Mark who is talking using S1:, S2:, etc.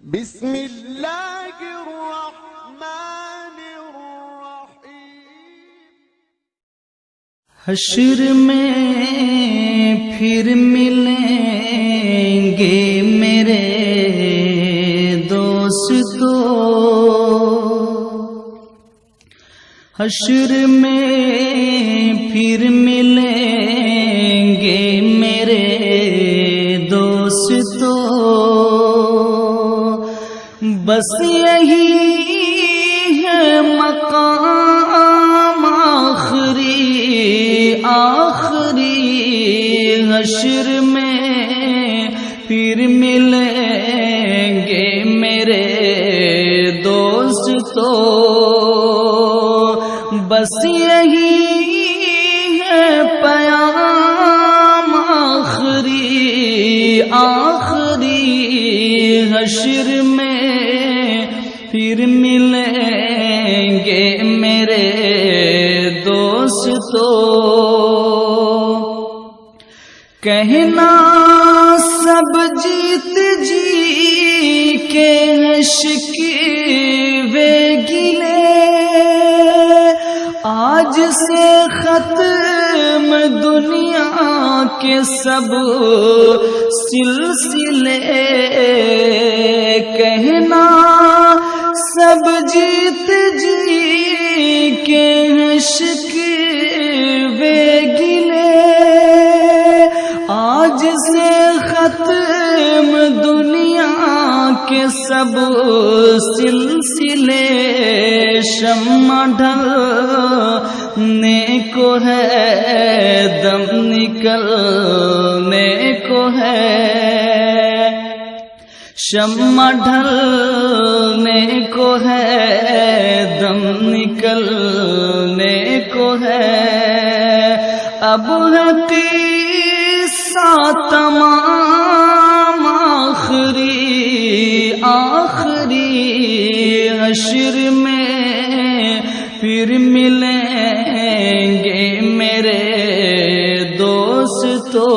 S1: بسم اللہ الرحمن الرحیم۔
S2: حشر میں پھر ملیں گے میرے دوستو، حشر میں پھر ملیں گے میرے دوستو، بس یہی ہے مقام آخری حشر میں پھر ملیں گے میرے دوستو، بس یہی ہے پیام آخری حشر میں پھر ملیں گے میرے دوستو۔ کہنا سب جیت جی کے شکوے گلے، آج سے ختم دنیا کے سب سلسلے، کہنا سب جیت جی کے شکوے گلے، آج سے ختم دنیا کے سب سلسلے، شمع ڈھلنے کو ہے دم نکلنے کو ہے، شمع ڈھلنے کو ہے دم نکلنے کو ہے، اب ہے قصہ تمام آخری حشر میں پھر ملیں گے میرے دوستو۔